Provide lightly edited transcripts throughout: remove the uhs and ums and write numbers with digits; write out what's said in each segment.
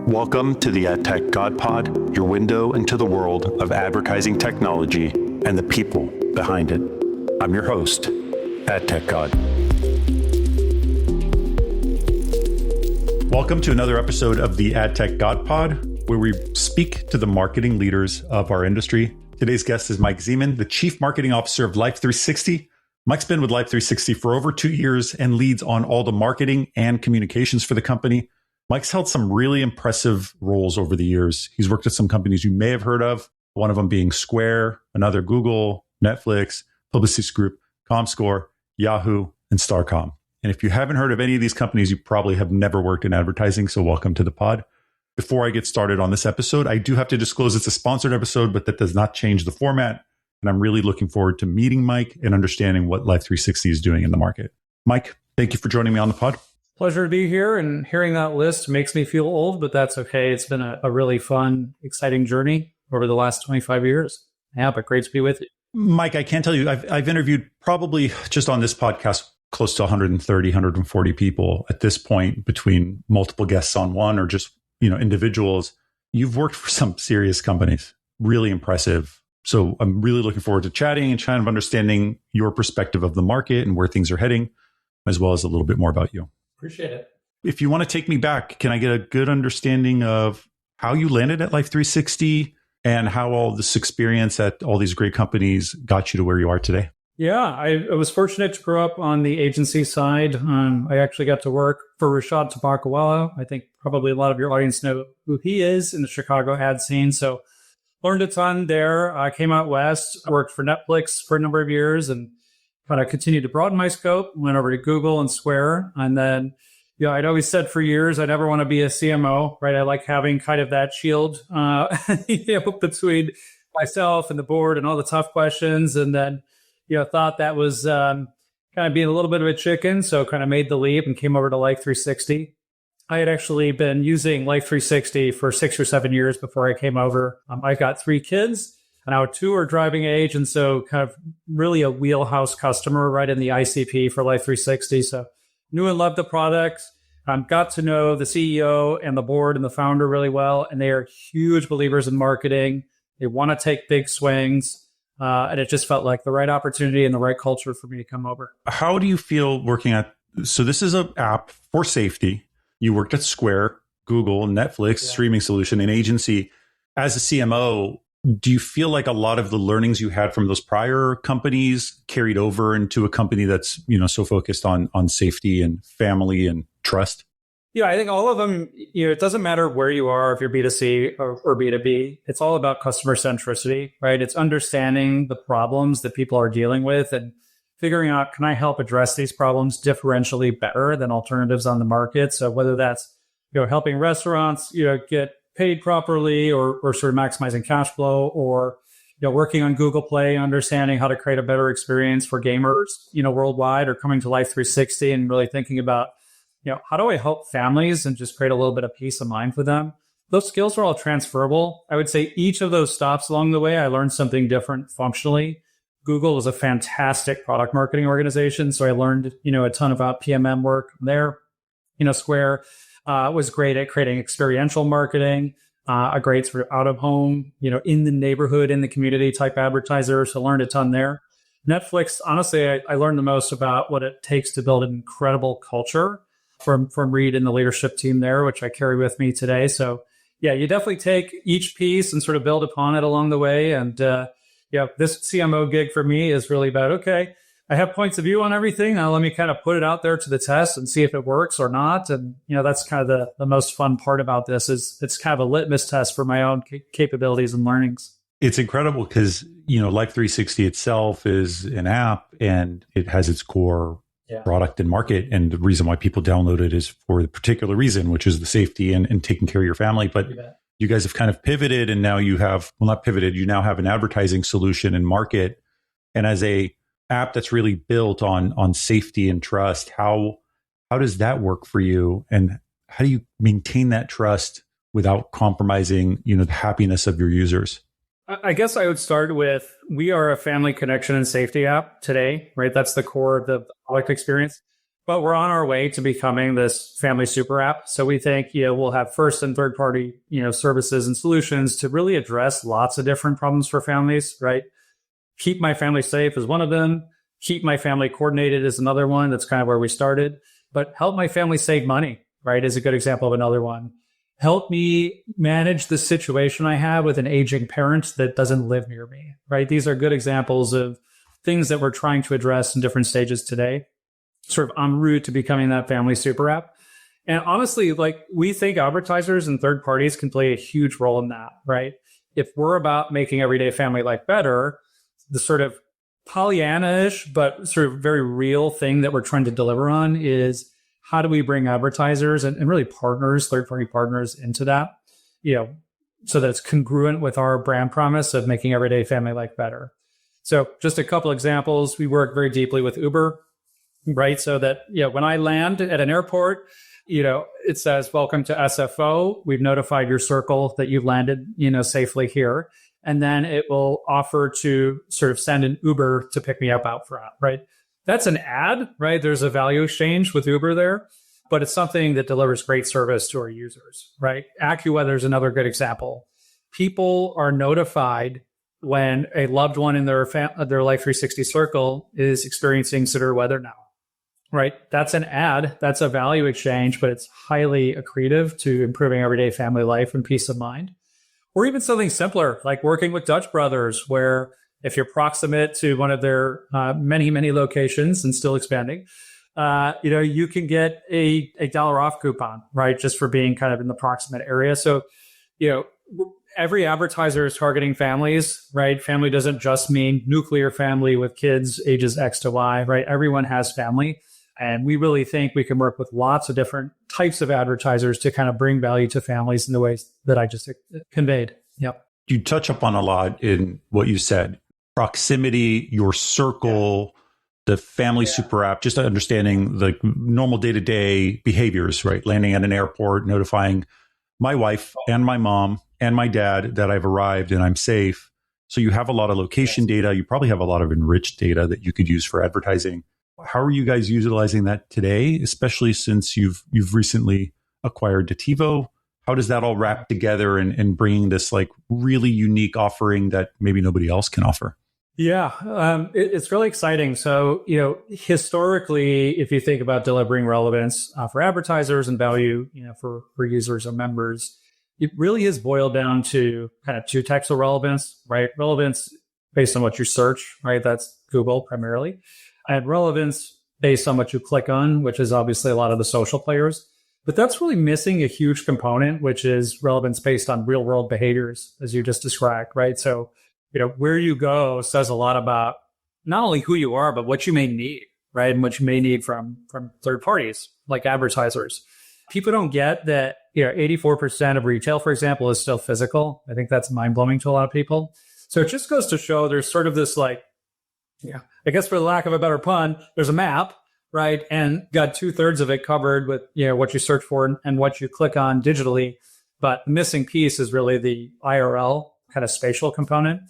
Welcome to the AdTechGod Pod, your window into the world of advertising technology and the people behind it. I'm your host, AdTechGod. Welcome to another episode of the AdTechGod Pod, where we speak to the marketing leaders of our industry. Today's guest is Mike Zeman, the Chief Marketing Officer of Life360. Mike's been with Life360 for over 2 years and leads on all the marketing and communications for the company. Mike's held some really impressive roles over the years. He's worked at some companies you may have heard of, one of them being Square, another Google, Netflix, Publicis Group, Comscore, Yahoo, and Starcom. And if you haven't heard of any of these companies, you probably have never worked in advertising, so welcome to the pod. Before I get started on this episode, I do have to disclose it's a sponsored episode, but that does not change the format. And I'm really looking forward to meeting Mike and understanding what Life360 is doing in the market. Mike, thank you for joining me on the pod. Pleasure to be here, and hearing that list makes me feel old, but that's okay. It's been a really fun, exciting journey over the last 25 years. Yeah, but great to be with you. Mike, I can't tell you, I've interviewed probably just on this podcast close to 130, 140 people at this point, between multiple guests on one or just, individuals. You've worked for some serious companies, really impressive. So I'm really looking forward to chatting and kind of understanding your perspective of the market and where things are heading, as well as a little bit more about you. Appreciate it. If you want to take me back, can I get a good understanding of how you landed at Life360 and how all this experience at all these great companies got you to where you are today? Yeah, I was fortunate to grow up on the agency side. I actually got to work for Rashad Tabakawala. I think probably a lot of your audience know who he is in the Chicago ad scene. So learned a ton there. I came out west, worked for Netflix for a number of years, and kind of continued to broaden my scope, went over to Google and Square. And then, I'd always said for years, I never want to be a CMO, right? I like having kind of that shield, between myself and the board and all the tough questions. And then, thought that was kind of being a little bit of a chicken. So kind of made the leap and came over to Life360. I had actually been using Life360 for 6 or 7 years before I came over. I've got 3 kids. Now 2 are driving age, and so kind of really a wheelhouse customer right in the ICP for Life360. So knew and loved the product. Got to know the CEO and the board and the founder really well, and they are huge believers in marketing. They want to take big swings, and it just felt like the right opportunity and the right culture for me to come over. How do you feel working at, so this is an app for safety. You worked at Square, Google, Netflix, streaming solution, and agency. As a CMO, do you feel like a lot of the learnings you had from those prior companies carried over into a company that's, so focused on safety and family and trust? Yeah, I think all of them, it doesn't matter where you are, if you're B2C or B2B, it's all about customer centricity, right? It's understanding the problems that people are dealing with and figuring out, can I help address these problems differentially better than alternatives on the market? So whether that's, helping restaurants, get paid properly or sort of maximizing cash flow, or working on Google Play, understanding how to create a better experience for gamers worldwide, or coming to Life360 and really thinking about how do I help families and just create a little bit of peace of mind for them. Those skills are all transferable. I would say each of those stops along the way, I learned something different functionally. Google is a fantastic product marketing organization, so I learned a ton about PMM work there. Square was great at creating experiential marketing, a great sort of out of home, in the neighborhood, in the community type advertiser. So learned a ton there. Netflix, honestly, I learned the most about what it takes to build an incredible culture from Reed and the leadership team there, which I carry with me today. So yeah, you definitely take each piece and sort of build upon it along the way. And this CMO gig for me is really about, okay, I have points of view on everything. Now let me kind of put it out there to the test and see if it works or not. And, that's kind of the most fun part about this is it's kind of a litmus test for my own capabilities and learnings. It's incredible because, Life360 itself is an app and it has its core product and market. And the reason why people download it is for the particular reason, which is the safety and taking care of your family. But you guys have kind of pivoted, and now you have, well, not pivoted, you now have an advertising solution and market. And as a app that's really built on safety and trust, how does that work for you, and how do you maintain that trust without compromising the happiness of your users? I guess I would start with, we are a family connection and safety app today, right? That's the core of the product experience. But we're on our way to becoming this family super app. So we think, we'll have first and third party, services and solutions to really address lots of different problems for families, right? Keep my family safe is one of them. Keep my family coordinated is another one. That's kind of where we started. But help my family save money, right, is a good example of another one. Help me manage the situation I have with an aging parent that doesn't live near me, right? These are good examples of things that we're trying to address in different stages today, sort of en route to becoming that family super app. And honestly, we think advertisers and third parties can play a huge role in that, right? If we're about making everyday family life better, the sort of Pollyanna-ish, but sort of very real thing that we're trying to deliver on is how do we bring advertisers and really partners, third-party partners into that, so that it's congruent with our brand promise of making everyday family life better. So just a couple examples. We work very deeply with Uber, right? So that, when I land at an airport, it says, welcome to SFO. We've notified your circle that you've landed, safely here. And then it will offer to sort of send an Uber to pick me up out front, right? That's an ad, right? There's a value exchange with Uber there, but it's something that delivers great service to our users, right? AccuWeather is another good example. People are notified when a loved one in their Life360 circle is experiencing severe weather now, right? That's an ad, that's a value exchange, but it's highly accretive to improving everyday family life and peace of mind. Or even something simpler, like working with Dutch Brothers, where if you're proximate to one of their many, many locations and still expanding, you can get a $1 off coupon, right? Just for being kind of in the proximate area. So, every advertiser is targeting families, right? Family doesn't just mean nuclear family with kids ages X to Y, right? Everyone has family. And we really think we can work with lots of different types of advertisers to kind of bring value to families in the ways that I just conveyed. Yep. You touch upon a lot in what you said. Proximity, your circle, the family super app, just understanding the normal day-to-day behaviors, right? Landing at an airport, notifying my wife and my mom and my dad that I've arrived and I'm safe. So you have a lot of location data. You probably have a lot of enriched data that you could use for advertising. How are you guys utilizing that today, especially since you've recently acquired Dativo? How does that all wrap together and bringing this really unique offering that maybe nobody else can offer? Yeah, it's really exciting. So, historically, if you think about delivering relevance for advertisers and value, for users or members, it really is boiled down to kind of two types of relevance, right? Relevance based on what you search, right? That's Google primarily. And relevance based on what you click on, which is obviously a lot of the social players. But that's really missing a huge component, which is relevance based on real world behaviors, as you just described, right? So, where you go says a lot about not only who you are, but what you may need, right? And what you may need from third parties like advertisers. People don't get that, 84% of retail, for example, is still physical. I think that's mind blowing to a lot of people. So it just goes to show there's sort of this I guess for the lack of a better pun, there's a map, right? And got 2/3 of it covered with, what you search for and what you click on digitally. But the missing piece is really the IRL kind of spatial component.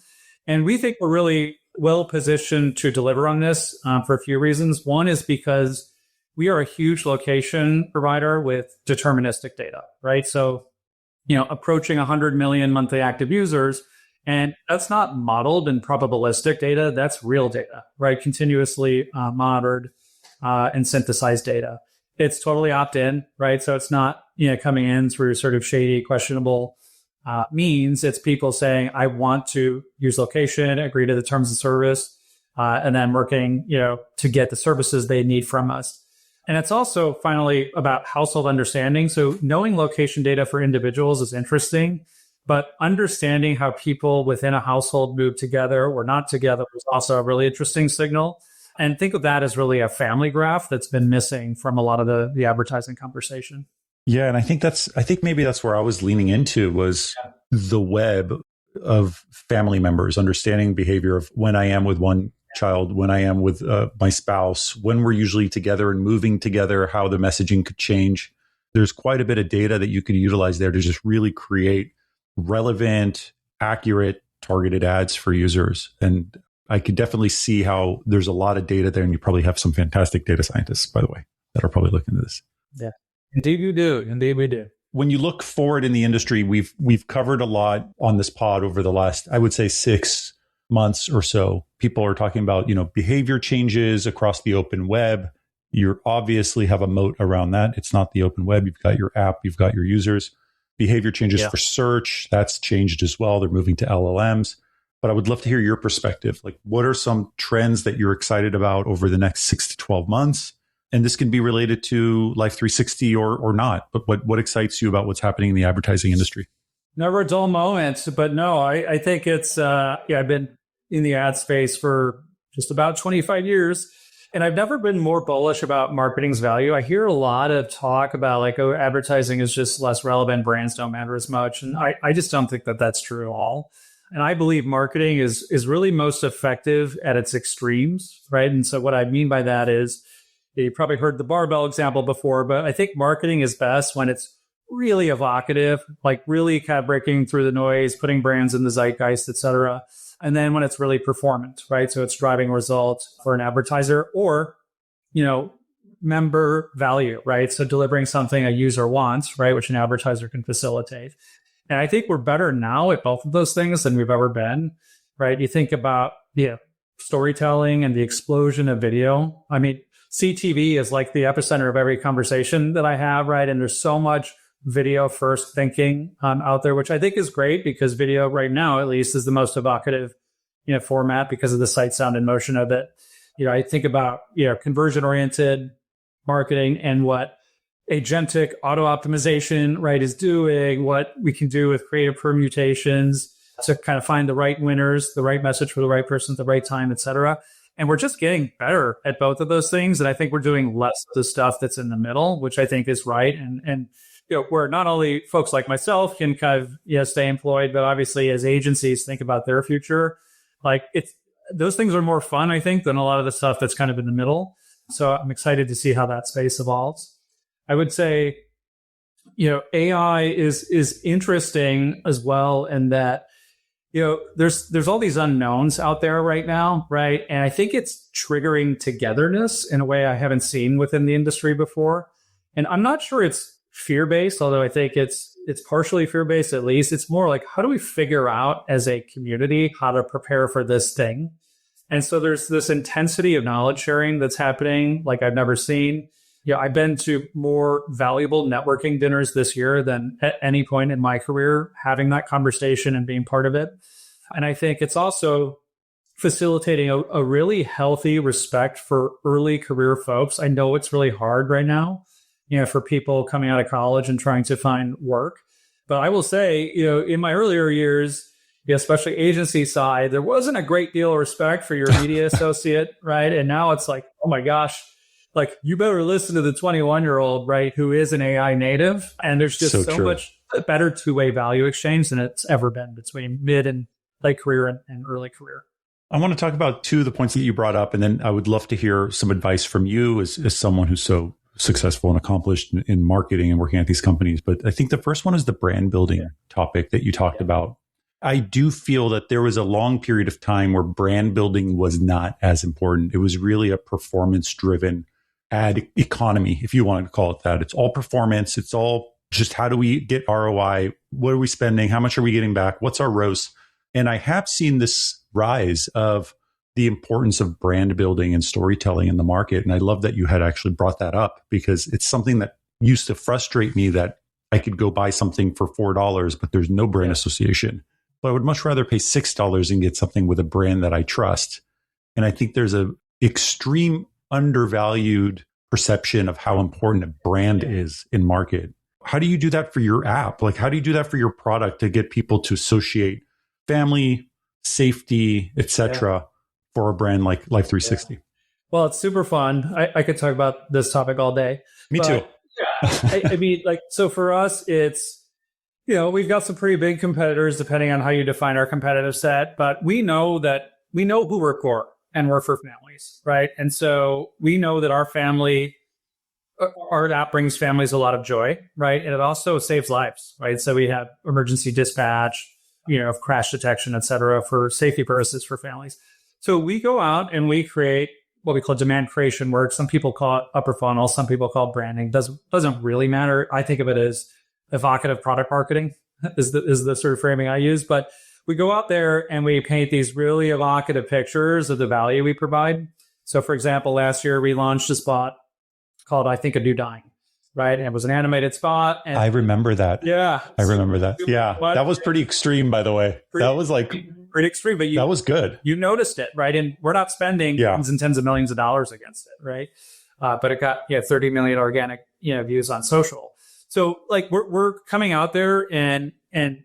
And we think we're really well positioned to deliver on this for a few reasons. One is because we are a huge location provider with deterministic data, right? So, approaching 100 million monthly active users. And that's not modeled and probabilistic data. That's real data, right? Continuously monitored and synthesized data. It's totally opt-in, right? So it's not, coming in through sort of shady, questionable means. It's people saying, I want to use location, agree to the terms of service, and then working, to get the services they need from us. And it's also finally about household understanding. So knowing location data for individuals is interesting. But understanding how people within a household move together or not together is also a really interesting signal. And think of that as really a family graph that's been missing from a lot of the advertising conversation. Yeah, and I think maybe that's where I was leaning into was the web of family members, understanding behavior of when I am with one child, when I am with my spouse, when we're usually together and moving together, how the messaging could change. There's quite a bit of data that you could utilize there to just really create relevant, accurate, targeted ads for users. And I could definitely see how there's a lot of data there, and you probably have some fantastic data scientists, by the way. that are probably looking at this. Yeah, indeed you do. Indeed we do. When you look forward in the industry, we've covered a lot on this pod over the last, I would say, 6 months or so. People are talking about, behavior changes across the open web. You obviously have a moat around that. It's not the open web. You've got your app, you've got your users. Behavior changes for search, that's changed as well. They're moving to LLMs. But I would love to hear your perspective. Like, what are some trends that you're excited about over the next 6 to 12 months? And this can be related to Life360 or not. But what excites you about what's happening in the advertising industry? Never a dull moment. But no, I think it's, I've been in the ad space for just about 25 years. And I've never been more bullish about marketing's value. I hear a lot of talk about advertising is just less relevant. Brands don't matter as much. And I just don't think that that's true at all. And I believe marketing is really most effective at its extremes, right? And so what I mean by that is, you probably heard the barbell example before, but I think marketing is best when it's really evocative, like really kind of breaking through the noise, putting brands in the zeitgeist, et cetera. And then when it's really performant, right? So it's driving results for an advertiser or, member value, right? So delivering something a user wants, right? Which an advertiser can facilitate. And I think we're better now at both of those things than we've ever been, right? You think about storytelling and the explosion of video. I mean, CTV is like the epicenter of every conversation that I have, right? And there's so much video first thinking out there, which I think is great because video right now, at least, is the most evocative, format because of the sight, sound, and motion of it. I think about, conversion oriented marketing and what agentic auto optimization, right, is doing, what we can do with creative permutations to kind of find the right winners, the right message for the right person at the right time, et cetera. And we're just getting better at both of those things. And I think we're doing less of the stuff that's in the middle, which I think is right. And where not only folks like myself can kind of stay employed, but obviously as agencies think about their future, those things are more fun, I think, than a lot of the stuff that's kind of in the middle. So I'm excited to see how that space evolves. I would say, AI is interesting as well in that, there's all these unknowns out there right now, right? And I think it's triggering togetherness in a way I haven't seen within the industry before. And I'm not sure it's fear-based, although I think it's partially fear-based at least. It's more like, how do we figure out as a community how to prepare for this thing? And so there's this intensity of knowledge sharing that's happening like I've never seen. I've been to more valuable networking dinners this year than at any point in my career, having that conversation and being part of it. And I think it's also facilitating a really healthy respect for early career folks. I know it's really hard right now, for people coming out of college and trying to find work. But I will say, in my earlier years, especially agency side, there wasn't a great deal of respect for your media associate, right? And now it's like, oh my gosh, you better listen to the 21-year-old, right, who is an AI native. And there's just so much better two-way value exchange than it's ever been between mid and late career and early career. I want to talk about two of the points that you brought up, and then I would love to hear some advice from you as someone who's so successful and accomplished in marketing and working at these companies. But I think the first one is the brand building topic that you talked about. I do feel that there was a long period of time where brand building was not as important. It was really a performance-driven ad economy, if you want to call it that. It's all performance. It's all just how do we get ROI? What are we spending? How much are we getting back? What's our ROAS? And I have seen this rise of the importance of brand building and storytelling in the market. And I love that you had actually brought that up because it's something that used to frustrate me that I could go buy something for $4, but there's no brand association. But I would much rather pay $6 and get something with a brand that I trust. And I think there's an extreme undervalued perception of how important a brand is in market. How do you do that for your app? How do you do that for your product to get people to associate family, safety, etc. for a brand like Life360? Yeah. Well, it's super fun. I could talk about this topic all day. Me too. I mean, so for us, it's, we've got some pretty big competitors depending on how you define our competitive set, but we know who we're for. And we're for families, right? And so we know that our app brings families a lot of joy, right? And it also saves lives, right? So we have emergency dispatch, crash detection, et cetera, for safety purposes for families. So we go out and we create what we call demand creation work. Some people call it upper funnel. Some people call it branding. Doesn't really matter. I think of it as evocative product marketing is the sort of framing I use. But we go out there and we paint these really evocative pictures of the value we provide. So for example, last year we launched a spot called I Think a New Dying, right? And it was an animated spot. And I remember that. yeah. I remember that. Yeah. What? That was pretty extreme, by the way. That was like pretty extreme, but that was good. You noticed it, right? And we're not spending tens and tens of millions of dollars against it, right? But it got 30 million organic views on social. So like we're coming out there and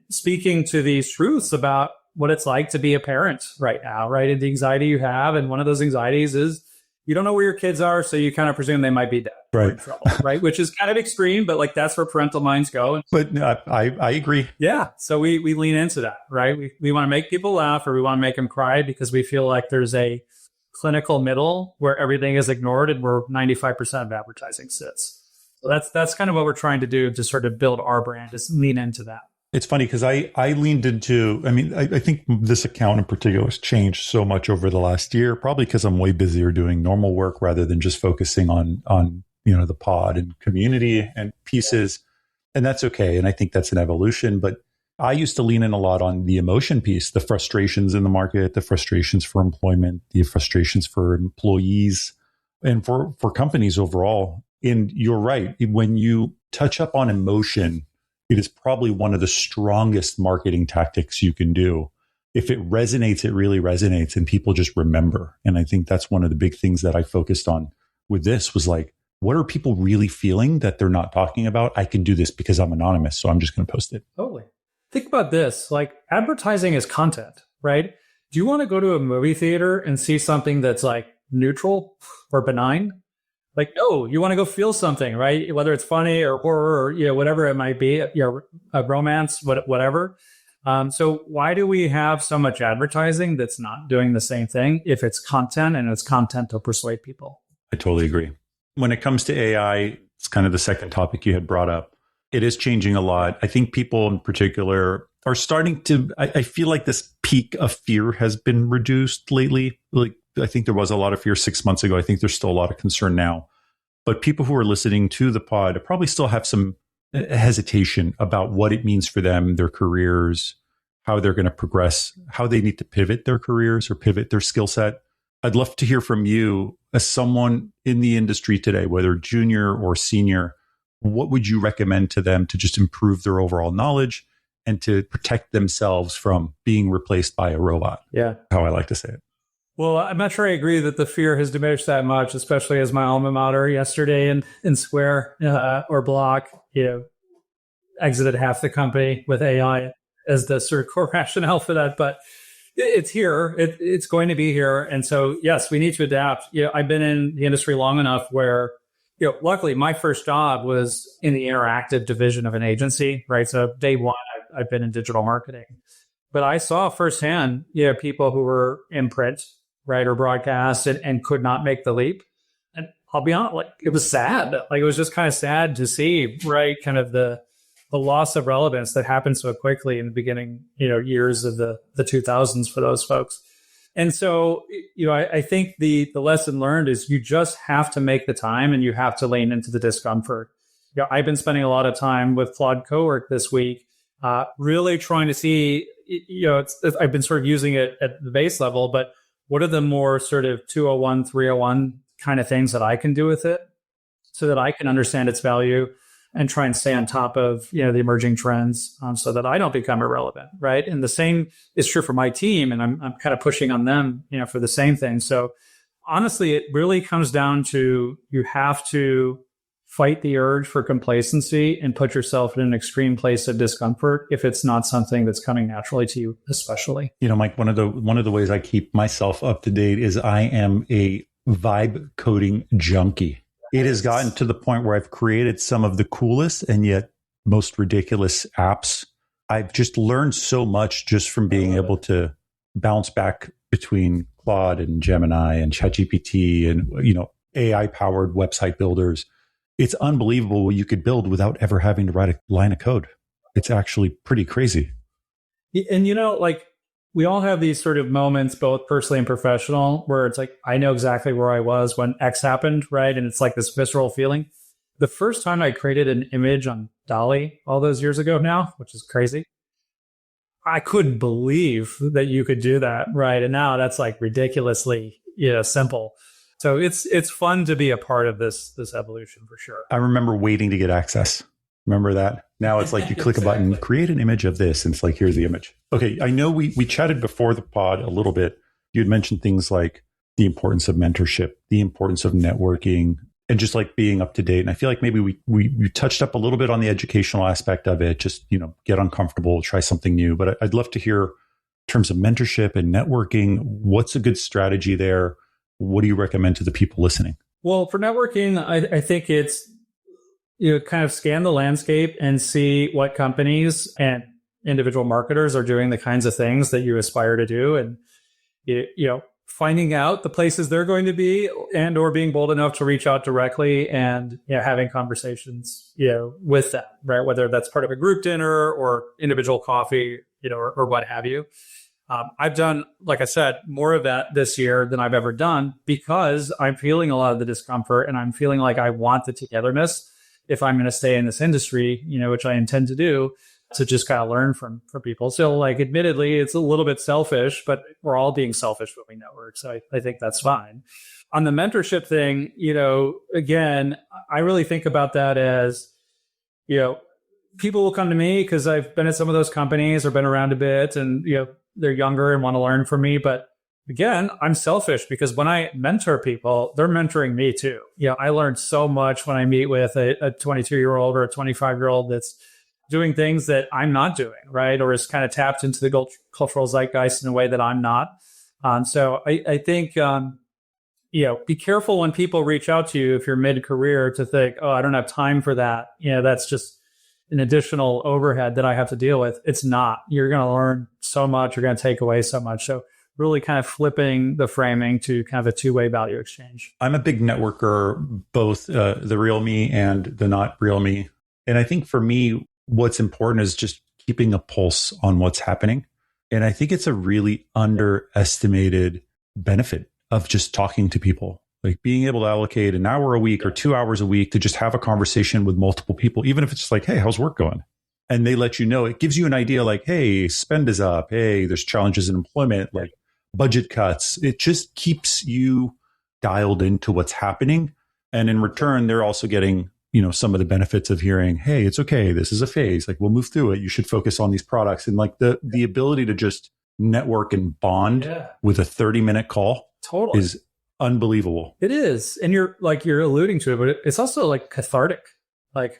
speaking to these truths about what it's like to be a parent right now, right? And the anxiety you have, and one of those anxieties is you don't know where your kids are, so you kind of presume they might be dead, or in trouble, right? Which is kind of extreme, but like that's where parental minds go. But I agree. Yeah, so we lean into that, right? We want to make people laugh, or we want to make them cry because we feel like there's a clinical middle where everything is ignored and where 95% of advertising sits. So that's kind of what we're trying to do to sort of build our brand, is lean into that. It's funny because I leaned into, I think this account in particular has changed so much over the last year, probably because I'm way busier doing normal work rather than just focusing on the pod and community and pieces. And that's okay. And I think that's an evolution. But I used to lean in a lot on the emotion piece, the frustrations in the market, the frustrations for employment, the frustrations for employees, and for companies overall. And you're right. When you touch up on emotion, it is probably one of the strongest marketing tactics you can do. If it resonates, it really resonates, and people just remember. And I think that's one of the big things that I focused on with this was like, what are people really feeling that they're not talking about? I can do this because I'm anonymous, so I'm just going to post it. Totally. Think about this. Like, advertising is content, right? Do you want to go to a movie theater and see something that's like neutral or benign? Like, no, you want to go feel something, right? Whether it's funny or horror or whatever it might be, a romance, whatever. So why do we have so much advertising that's not doing the same thing if it's content, and it's content to persuade people? I totally agree. When it comes to AI, it's kind of the second topic you had brought up. It is changing a lot. I think people in particular are starting to, I feel like this peak of fear has been reduced lately. Like, I think there was a lot of fear 6 months ago. I think there's still a lot of concern now. But people who are listening to the pod probably still have some hesitation about what it means for them, their careers, how they're going to progress, how they need to pivot their careers or pivot their skill set. I'd love to hear from you as someone in the industry today, whether junior or senior. What would you recommend to them to just improve their overall knowledge and to protect themselves from being replaced by a robot? Yeah. How I like to say it. Well, I'm not sure I agree that the fear has diminished that much, especially as my alma mater yesterday in Square or Block, exited half the company with AI as the sort of core rationale for that. But it's here. It's going to be here. And so, yes, we need to adapt. I've been in the industry long enough where, luckily my first job was in the interactive division of an agency, right? So day one, I've been in digital marketing. But I saw firsthand, people who were in print, right, or broadcast and could not make the leap. And I'll be honest, like, it was sad. Like, it was just kind of sad to see, right, kind of the loss of relevance that happened so quickly in the beginning, years of the 2000s for those folks. And so, I think the lesson learned is you just have to make the time and you have to lean into the discomfort. I've been spending a lot of time with Claude Cowork this week, really trying to see, I've been sort of using it at the base level, but what are the more sort of 201, 301 kind of things that I can do with it so that I can understand its value and try and stay on top of, the emerging trends so that I don't become irrelevant, right? And the same is true for my team, and I'm kind of pushing on them, for the same thing. So honestly, it really comes down to you have to fight the urge for complacency and put yourself in an extreme place of discomfort if it's not something that's coming naturally to you, especially. Mike, one of the ways I keep myself up to date is I am a vibe coding junkie. It has gotten to the point where I've created some of the coolest and yet most ridiculous apps. I've just learned so much just from being able to bounce back between Claude and Gemini and ChatGPT and, AI powered website builders. It's unbelievable what you could build without ever having to write a line of code. It's actually pretty crazy. And, we all have these sort of moments, both personally and professional, where it's like, I know exactly where I was when X happened, right? And it's like this visceral feeling. The first time I created an image on Dolly all those years ago now, which is crazy, I couldn't believe that you could do that, right? And now that's like ridiculously simple. So it's fun to be a part of this evolution for sure. I remember waiting to get access. Remember that? Now it's like you click a button, create an image of this, and it's like, here's the image. Okay, I know we chatted before the pod a little bit. You had mentioned things like the importance of mentorship, the importance of networking, and just like being up to date. And I feel like maybe we touched up a little bit on the educational aspect of it, just, get uncomfortable, try something new. But I'd love to hear, in terms of mentorship and networking, what's a good strategy there? What do you recommend to the people listening? Well, for networking, I think it's, kind of scan the landscape and see what companies and individual marketers are doing the kinds of things that you aspire to do. And, finding out the places they're going to be and or being bold enough to reach out directly and, having conversations, with them, right? Whether that's part of a group dinner or individual coffee, or what have you. I've done, like I said, more of that this year than I've ever done because I'm feeling a lot of the discomfort and I'm feeling like I want the togetherness if I'm going to stay in this industry, which I intend to do, to just kind of learn from people. So like, admittedly, it's a little bit selfish, but we're all being selfish when we network. So I think that's fine. On the mentorship thing, again, I really think about that as, people will come to me because I've been at some of those companies or been around a bit and, they're younger and want to learn from me. But again, I'm selfish because when I mentor people, they're mentoring me too. I learned so much when I meet with a 22-year-old or a 25-year-old that's doing things that I'm not doing, right? Or is kind of tapped into the cultural zeitgeist in a way that I'm not. So I think, be careful when people reach out to you if you're mid-career to think, oh, I don't have time for that. That's just an additional overhead that I have to deal with. It's not. You're going to learn so much. You're going to take away so much. So really kind of flipping the framing to kind of a two-way value exchange. I'm a big networker, both the real me and the not real me. And I think for me, what's important is just keeping a pulse on what's happening. And I think it's a really underestimated benefit of just talking to people, like being able to allocate an hour a week or 2 hours a week to just have a conversation with multiple people, even if it's just like, hey, how's work going? And they let you know, it gives you an idea like, hey, spend is up. Hey, there's challenges in employment, like budget cuts. It just keeps you dialed into what's happening. And in return, they're also getting, some of the benefits of hearing, hey, it's okay. This is a phase. Like, we'll move through it. You should focus on these products. And like the ability to just network and bond with a 30-minute call is unbelievable. It is. And you're alluding to it, but it's also like cathartic. Like,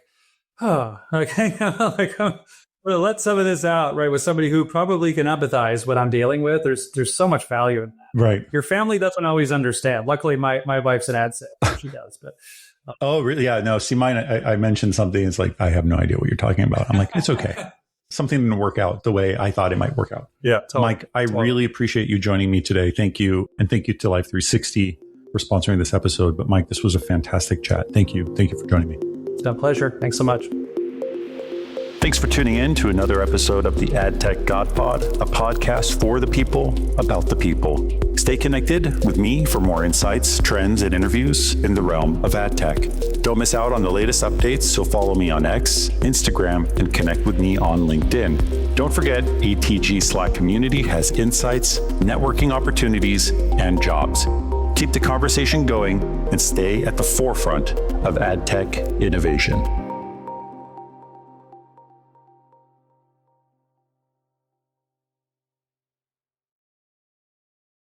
I'm going to let some of this out, right? With somebody who probably can empathize what I'm dealing with. There's so much value in that. Right. Your family doesn't always understand. Luckily, my wife's an ad sales. She does, but. Oh, really? Yeah. No, see, mine, I mentioned something. It's like, I have no idea what you're talking about. I'm like, it's okay. Something didn't work out the way I thought it might work out. Yeah. Totally. Mike, I really appreciate you joining me today. Thank you. And thank you to Life360 for sponsoring this episode. But Mike, this was a fantastic chat. Thank you. Thank you for joining me. It's been a pleasure. Thanks so much. Thanks for tuning in to another episode of the AdTechGod Pod, a podcast for the people, about the people. Stay connected with me for more insights, trends, and interviews in the realm of ad tech. Don't miss out on the latest updates, so follow me on X, Instagram, and connect with me on LinkedIn. Don't forget, ATG Slack community has insights, networking opportunities, and jobs. Keep the conversation going and stay at the forefront of ad tech innovation.